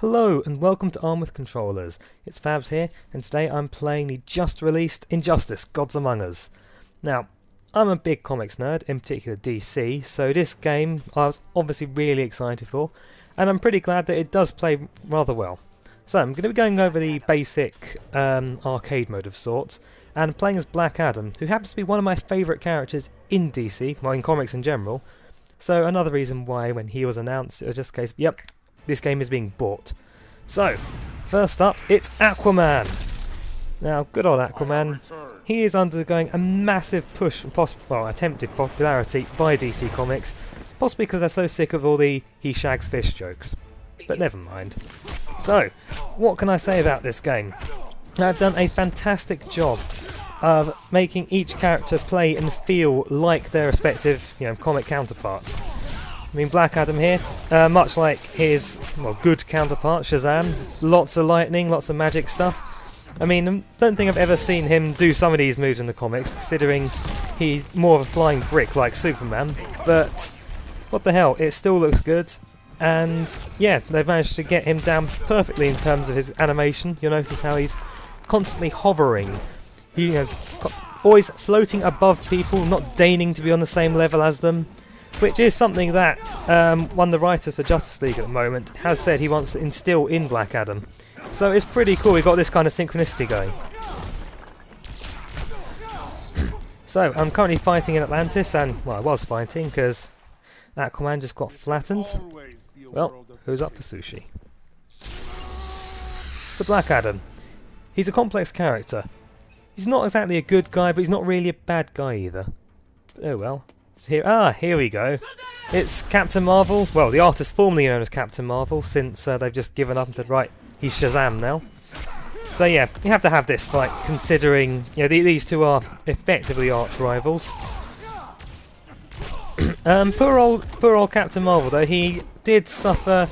Hello and welcome to Arm with Controllers. It's Fabs here, and today I'm playing the just released Injustice: Gods Among Us. Now, I'm a big comics nerd, in particular DC, so this game I was obviously really excited for, and I'm pretty glad that it does play rather well. So I'm going to be going over the basic arcade mode of sorts, and playing as Black Adam, who happens to be one of my favourite characters in DC, well in comics in general. So another reason why when he was announced it was just a case of, yep, this game is being bought. So, first up, it's Aquaman. Now, good old Aquaman, he is undergoing a massive push, attempted popularity by DC Comics, possibly because they're so sick of all the he shags fish jokes. But never mind. So, what can I say about this game? I've done a fantastic job of making each character play and feel like their respective, comic counterparts. I mean, Black Adam here, much like his good counterpart, Shazam, lots of lightning, lots of magic stuff. I mean, I don't think I've ever seen him do some of these moves in the comics, considering he's more of a flying brick like Superman, but what the hell, it still looks good, and yeah, they've managed to get him down perfectly in terms of his animation. You'll notice how he's constantly hovering, always floating above people, not deigning to be on the same level as them. Which is something that one of the writers for Justice League at the moment has said he wants to instill in Black Adam. So it's pretty cool, we've got this kind of synchronicity going. So I'm currently fighting in Atlantis, and well, I was fighting because Aquaman just got flattened. Well, who's up for sushi? So Black Adam, he's a complex character. He's not exactly a good guy, but he's not really a bad guy either. Oh well. Here we go. It's Captain Marvel. Well, the artist formerly known as Captain Marvel, since they've just given up and said, right, he's Shazam now. So yeah, you have to have this fight, considering these two are effectively arch rivals. Poor old Captain Marvel, though, he did suffer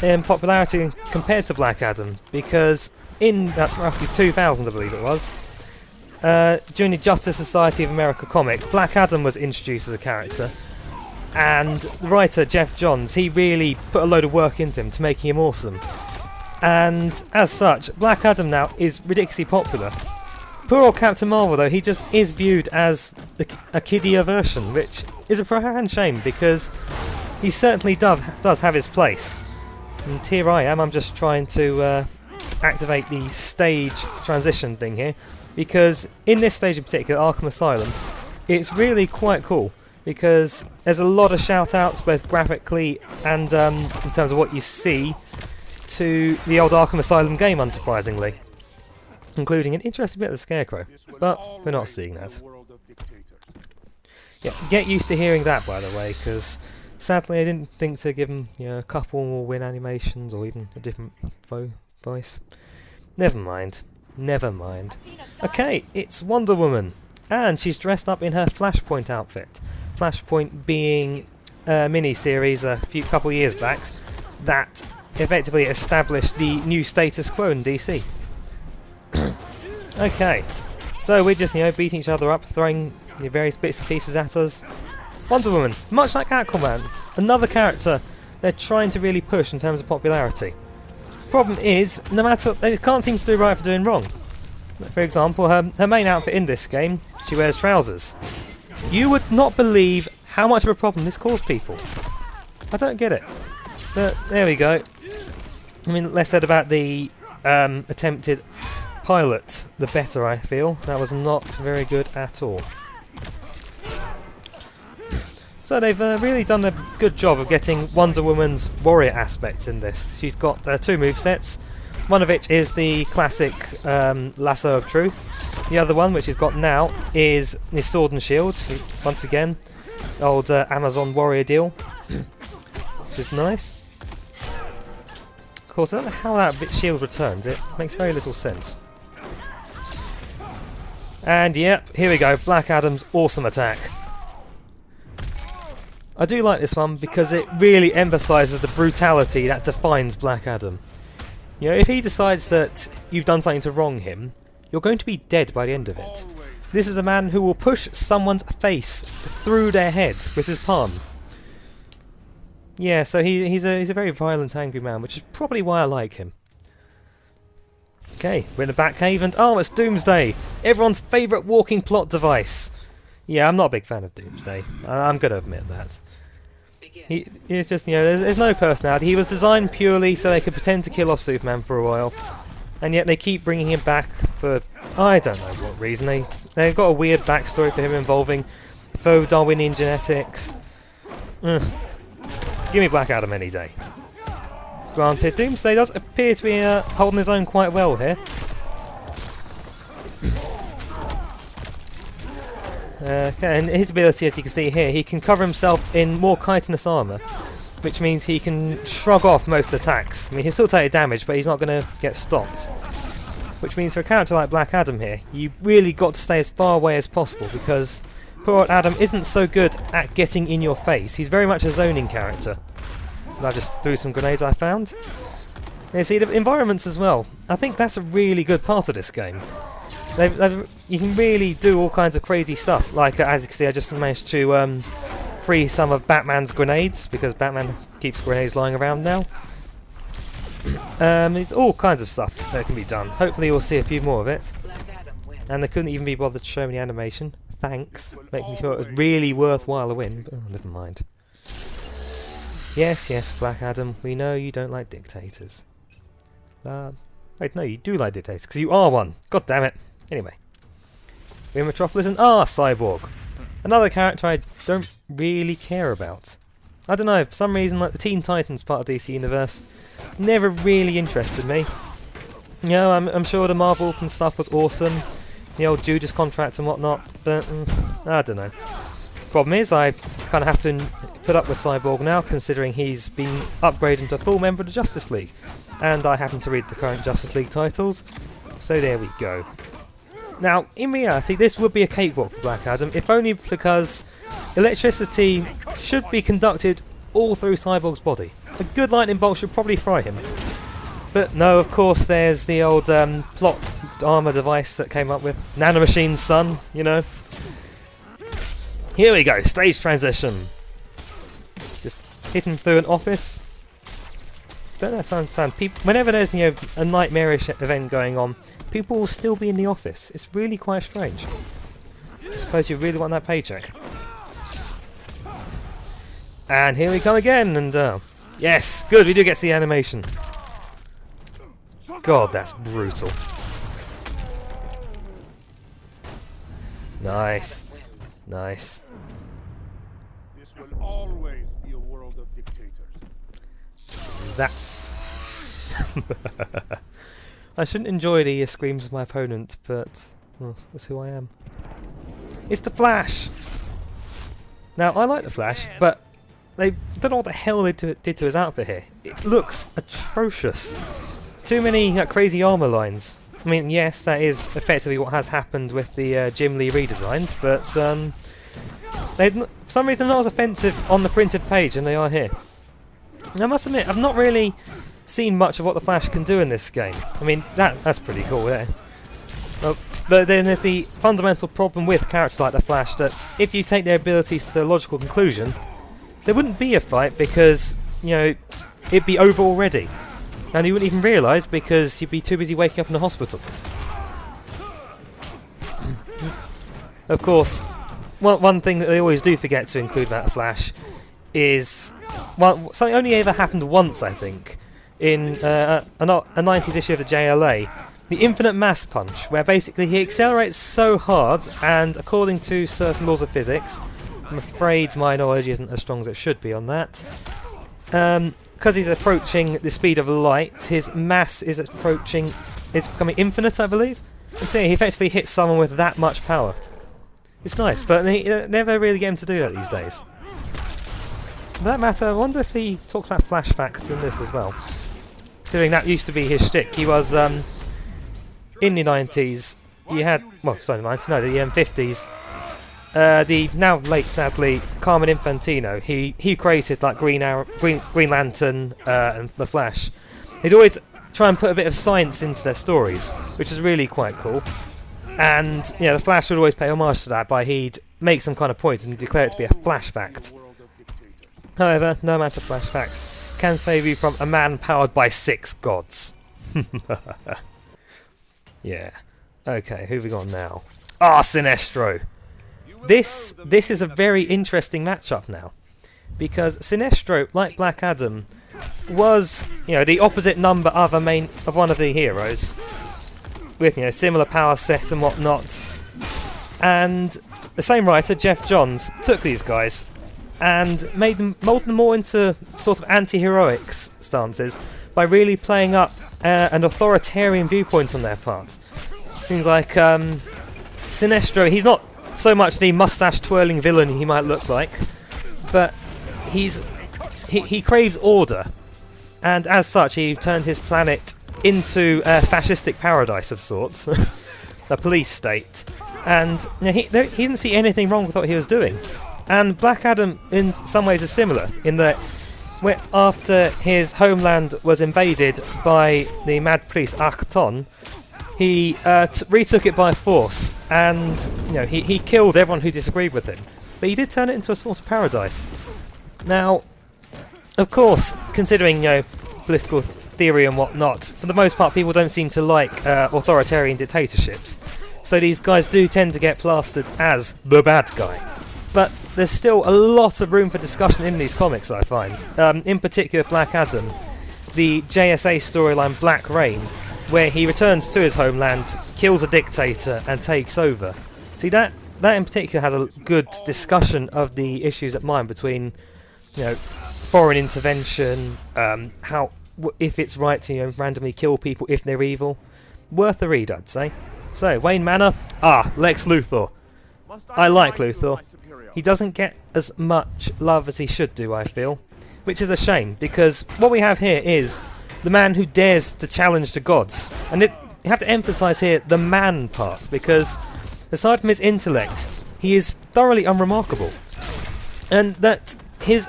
in popularity compared to Black Adam, because in roughly 2000, I believe it was, during the Justice Society of America comic, Black Adam was introduced as a character, and the writer Jeff Johns, he really put a load of work into him to making him awesome. And as such, Black Adam now is ridiculously popular. Poor old Captain Marvel, though, he just is viewed as a kiddier version, which is a profound shame because he certainly does have his place. And here I am, I'm just trying to activate the stage transition thing here. Because in this stage in particular, Arkham Asylum, it's really quite cool because there's a lot of shout-outs both graphically and in terms of what you see to the old Arkham Asylum game, unsurprisingly, including an interesting bit of the Scarecrow, but we're not seeing that. Yeah, get used to hearing that, by the way, because sadly I didn't think to give him a couple more win animations or even a different voice. Never mind. Okay, it's Wonder Woman, and she's dressed up in her Flashpoint outfit. Flashpoint being a mini-series a couple years back that effectively established the new status quo in DC. Okay, so we're just beating each other up, throwing various bits and pieces at us. Wonder Woman, much like Aquaman, another character they're trying to really push in terms of popularity. Problem is, no matter, they can't seem to do right for doing wrong. For example, her main outfit in this game, she wears trousers. You would not believe how much of a problem this caused people. I don't get it. But there we go. I mean, less said about the attempted pilot, the better, I feel. That was not very good at all. So they've really done a good job of getting Wonder Woman's warrior aspects in this. She's got two movesets. One of which is the classic Lasso of Truth. The other one, which she's got now, is the Sword and Shield. Once again, old Amazon warrior deal, which is nice. Of course, I don't know how that shield returns. It makes very little sense. And yep, here we go. Black Adam's awesome attack. I do like this one because it really emphasises the brutality that defines Black Adam. If he decides that you've done something to wrong him, you're going to be dead by the end of it. This is a man who will push someone's face through their head with his palm. Yeah, so he's a very violent, angry man, which is probably why I like him. Okay, we're in the Batcave, and oh, it's Doomsday! Everyone's favourite walking plot device! Yeah, I'm not a big fan of Doomsday. I'm going to admit that. He's just, you know, there's no personality. He was designed purely so they could pretend to kill off Superman for a while. And yet they keep bringing him back for, I don't know what reason. They've got a weird backstory for him involving faux Darwinian genetics. Give me Black Adam any day. Granted, Doomsday does appear to be holding his own quite well here. Okay, and his ability, as you can see here, he can cover himself in more chitinous armour, which means he can shrug off most attacks. I mean, he'll still take damage, but he's not going to get stopped. Which means for a character like Black Adam here, you really got to stay as far away as possible, because poor old Adam isn't so good at getting in your face. He's very much a zoning character. And I just threw some grenades I found. And you see, the environments as well. I think that's a really good part of this game. You can really do all kinds of crazy stuff. Like, as you can see, I just managed to free some of Batman's grenades, because Batman keeps grenades lying around now. There's all kinds of stuff that can be done. Hopefully we'll see a few more of it. And they couldn't even be bothered to show me the animation. Thanks. Making sure it was really worthwhile a win, but never mind. Yes, yes, Black Adam, we know you don't like dictators. Wait, no, you do like dictators, because you are one. God damn it. Anyway. We're in Metropolis and Cyborg. Another character I don't really care about. I don't know, for some reason, like the Teen Titans part of DC Universe never really interested me. You know, I'm sure the Marvel and stuff was awesome, the old Judas contracts and whatnot, but I don't know. Problem is, I kind of have to put up with Cyborg now, considering he's been upgraded into a full member of the Justice League. And I happen to read the current Justice League titles, so there we go. Now, in reality, this would be a cakewalk for Black Adam, if only because electricity should be conducted all through Cyborg's body. A good lightning bolt should probably fry him. But no, of course, there's the old plot armour device that came up with Nanomachine's son, you know. Here we go, stage transition. Just hidden through an office. Don't understand. Whenever there's, you know, a nightmarish event going on, people will still be in the office. It's really quite strange. I suppose you really want that paycheck. And here we come again, and yes, good, we do get to see animation. God, that's brutal. Nice. Nice. This will always be a world of dictators. Zap. I shouldn't enjoy the screams of my opponent, but well, that's who I am. It's the Flash! Now, I like the Flash, but they don't know what the hell they did to his outfit here. It looks atrocious. Too many crazy armour lines. I mean, yes, that is effectively what has happened with the Jim Lee redesigns, but for some reason they're not as offensive on the printed page than they are here. And I must admit, I've not really seen much of what the Flash can do in this game. I mean, that's pretty cool there. Well, but then there's the fundamental problem with characters like the Flash, that if you take their abilities to a logical conclusion, there wouldn't be a fight because, you know, it'd be over already. And you wouldn't even realise because you'd be too busy waking up in the hospital. Of course, one thing that they always do forget to include about Flash is something only ever happened once, I think, in a 90s issue of the JLA, the Infinite Mass Punch, where basically he accelerates so hard, and according to certain laws of physics, I'm afraid my knowledge isn't as strong as it should be on that, because he's approaching the speed of light, his mass is becoming infinite, I believe, and so he effectively hits someone with that much power. It's nice, but they never really get him to do that these days. For that matter, I wonder if he talks about flash facts in this as well. Considering that used to be his shtick. He was, in the 90s, he had, well, sorry, the 90s, no, the 50s, the now late, sadly, Carmen Infantino, he created, like, Green Lantern, and The Flash. He'd always try and put a bit of science into their stories, which is really quite cool. And, you know, The Flash would always pay homage to that by he'd make some kind of point and declare it to be a flash fact. However, no amount of flashbacks can save you from a man powered by 6 gods. Yeah. Okay, who have we got now? Ah, Sinestro! This is a very interesting matchup now. Because Sinestro, like Black Adam, was, the opposite number of one of the heroes. With, similar power set and whatnot. And the same writer, Jeff Johns, took these guys and molded them more into sort of anti-heroics stances by really playing up an authoritarian viewpoint on their part. Things like Sinestro, he's not so much the mustache-twirling villain he might look like, but he craves order, and as such he turned his planet into a fascistic paradise of sorts, a police state, and he didn't see anything wrong with what he was doing. And Black Adam in some ways is similar, in that after his homeland was invaded by the mad police Achton, he retook it by force, and he killed everyone who disagreed with him. But he did turn it into a sort of paradise. Now, of course, considering political theory and whatnot, for the most part people don't seem to like authoritarian dictatorships. So these guys do tend to get plastered as the bad guy. But there's still a lot of room for discussion in these comics, I find. In particular, Black Adam, the JSA storyline Black Rain, where he returns to his homeland, kills a dictator, and takes over. See, that in particular has a good discussion of the issues at mind between, foreign intervention, if it's right to randomly kill people if they're evil. Worth a read, I'd say. So, Wayne Manor, Lex Luthor. I like Luthor. He doesn't get as much love as he should do, I feel. Which is a shame, because what we have here is the man who dares to challenge the gods. And you have to emphasise here the man part, because aside from his intellect, he is thoroughly unremarkable. And that his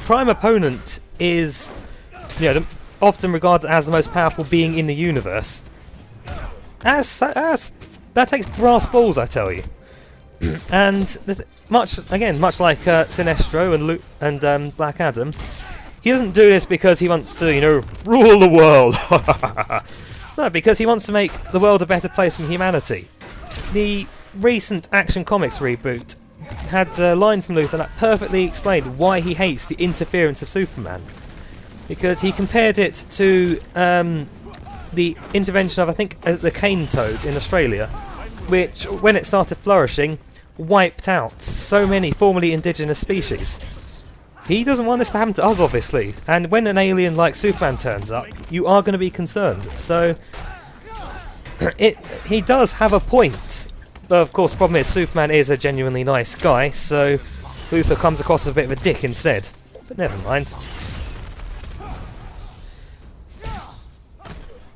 prime opponent is, often regarded as the most powerful being in the universe. That takes brass balls, I tell you. And much like Sinestro and Black Adam, he doesn't do this because he wants to, rule the world. No, because he wants to make the world a better place for humanity. The recent Action Comics reboot had a line from Luthor that perfectly explained why he hates the interference of Superman. Because he compared it to the intervention of, I think, the cane toad in Australia, which, when it started flourishing, wiped out so many formerly indigenous species. He doesn't want this to happen to us, obviously, and when an alien like Superman turns up, you are going to be concerned. So, he does have a point. But of course, the problem is Superman is a genuinely nice guy, so Luthor comes across as a bit of a dick instead. But never mind.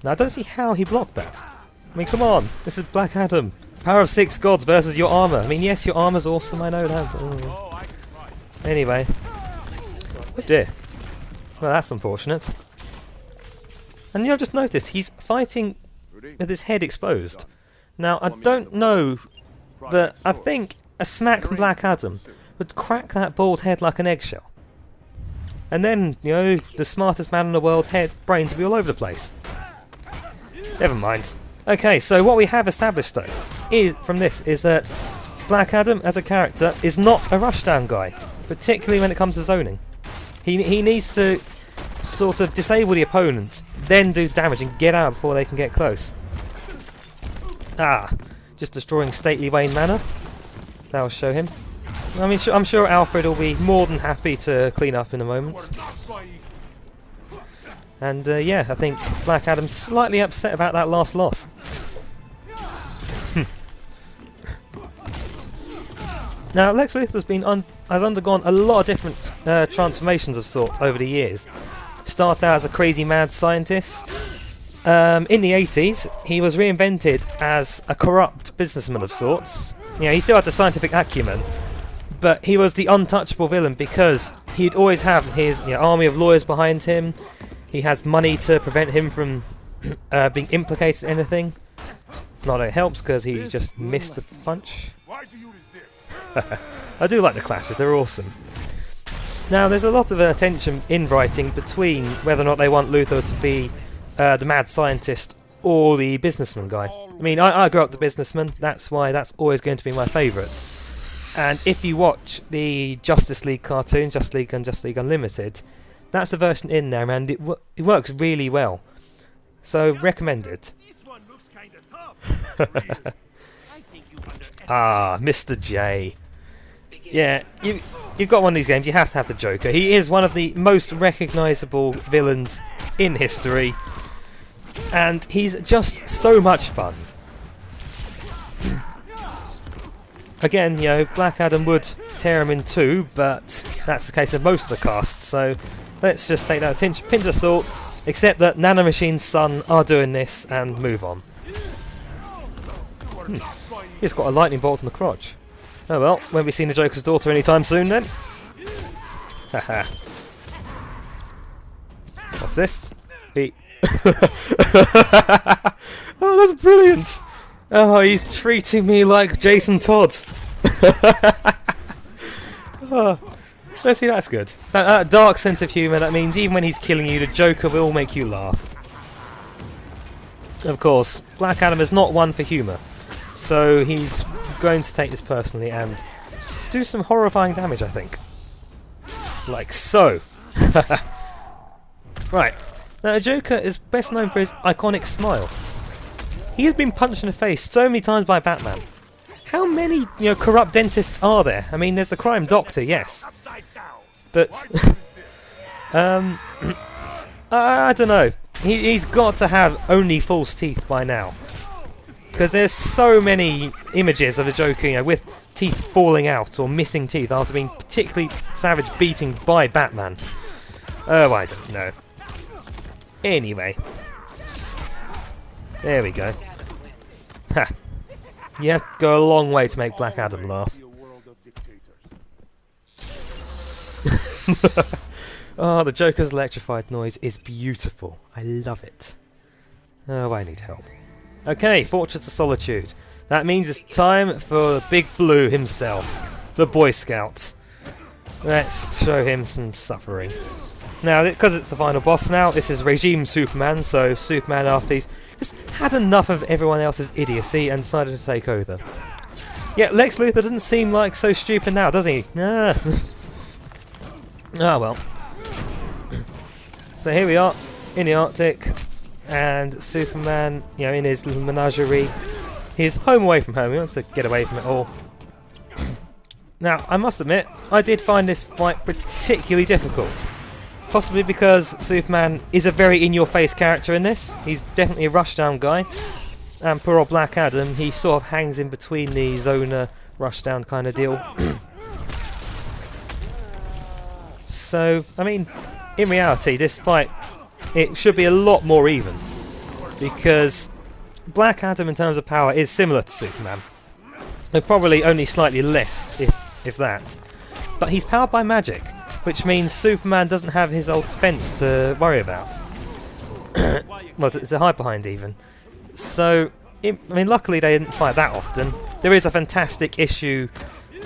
Now, I don't see how he blocked that. I mean, come on, this is Black Adam. Power of 6 gods versus your armour. I mean, yes, your armour's awesome, I know that. Anyway. Oh dear. Well, that's unfortunate. And I've just noticed, he's fighting with his head exposed. Now, I don't know, but I think a smack from Black Adam would crack that bald head like an eggshell. And then, the smartest man in the world, brains would be all over the place. Never mind. Okay, so what we have established, though, is that Black Adam, as a character, is not a rushdown guy, particularly when it comes to zoning. He needs to sort of disable the opponent, then do damage and get out before they can get close. Just destroying stately Wayne Manor. That'll show him. I mean, I'm sure Alfred will be more than happy to clean up in a moment. And yeah, I think Black Adam's slightly upset about that last loss. Now, Lex Luthor has undergone a lot of different transformations of sorts over the years. Started out as a crazy mad scientist. In the 80s, he was reinvented as a corrupt businessman of sorts. He still had the scientific acumen, but he was the untouchable villain because he'd always have his army of lawyers behind him. He has money to prevent him from being implicated in anything. Not that it helps because he just missed the punch. Why do you resist? I do like the clashes, they're awesome. Now, there's a lot of tension in writing between whether or not they want Luthor to be the mad scientist or the businessman guy. I mean, I grew up the businessman, that's why that's always going to be my favourite. And if you watch the Justice League cartoon, Justice League and Justice League Unlimited, that's the version in there, and it works really well. So, recommended. Ah, Mr. J. Yeah, you've got one of these games, you have to have the Joker. He is one of the most recognisable villains in history, and he's just so much fun. Again, you know, Black Adam would tear him in two, but that's the case of most of the cast, so let's just take that pinch of salt, except that Nanomachine's son are doing this, and move on. He's got a lightning bolt in the crotch. Oh well, won't be seeing the Joker's daughter anytime soon then. Haha. What's this? Oh, that's brilliant! Oh, he's treating me like Jason Todd. Oh, let's see, that's good. That dark sense of humour, that means even when he's killing you, the Joker will make you laugh. Of course, Black Adam is not one for humour, so he's going to take this personally and do some horrifying damage, I think. Like so. Right, now the Joker is best known for his iconic smile. He has been punched in the face so many times by Batman. How many, corrupt dentists are there? I mean, there's the crime doctor, yes, but I don't know. He's got to have only false teeth by now, because there's so many images of a Joker, with teeth falling out or missing teeth after being particularly savage beating by Batman. Oh, I don't know. Anyway, there we go. Ha! You have to go a long way to make Black Adam laugh. Oh, the Joker's electrified noise is beautiful. I love it. Oh, I need help. Okay, Fortress of Solitude. That means it's time for Big Blue himself, the Boy Scout. Let's show him some suffering. Now, because it's the final boss now, this is Regime Superman, so Superman, after he's just had enough of everyone else's idiocy and decided to take over. Yeah, Lex Luthor doesn't seem like so stupid now, does he? Ah, well. So here we are, in the Arctic, and Superman, in his little menagerie. He's home away from home, he wants to get away from it all. Now, I must admit, I did find this fight particularly difficult. Possibly because Superman is a very in-your-face character in this. He's definitely a rushdown guy. And poor old Black Adam, he sort of hangs in between the Zona rushdown kind of deal. So, I mean, in reality, this fight, it should be a lot more even. Because Black Adam, in terms of power, is similar to Superman. But probably only slightly less, if that. But he's powered by magic, which means Superman doesn't have his old defense to worry about. Well, it's a hide behind even. So, luckily they didn't fight that often. There is a fantastic issue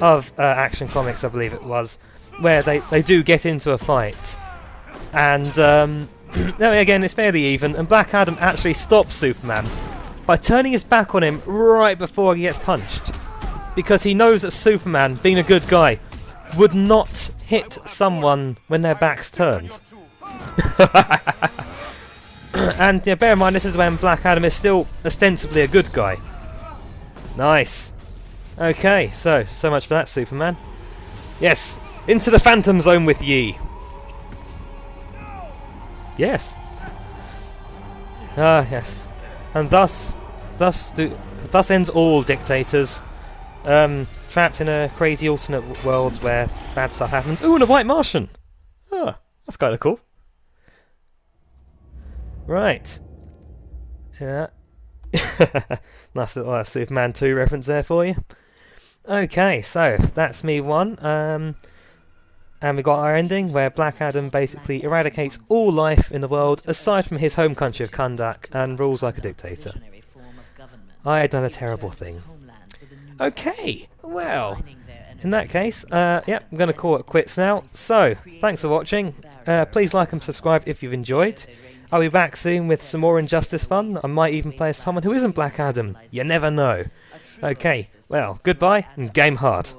of Action Comics, I believe it was, where they do get into a fight. And, again, it's fairly even, and Black Adam actually stops Superman by turning his back on him right before he gets punched. Because he knows that Superman, being a good guy, would not hit someone when their back's turned. And bear in mind, this is when Black Adam is still ostensibly a good guy. Nice. Okay, so much for that, Superman. Yes, into the Phantom Zone with ye. Yes. Ah, yes. And thus ends all dictators. Trapped in a crazy alternate world where bad stuff happens. Ooh, and a white Martian! Ah, that's kind of cool. Right. Yeah. Nice little Superman 2 reference there for you. Okay, so that's me one. And we got our ending where Black Adam basically eradicates all life in the world aside from his home country of Kandak and rules like a dictator. I had done a terrible thing. Okay, well, In that case, yeah, I'm going to call it quits now. So, thanks for watching. Please like and subscribe if you've enjoyed. I'll be back soon with some more Injustice fun. I might even play as someone who isn't Black Adam. You never know. Okay, well, goodbye and game hard.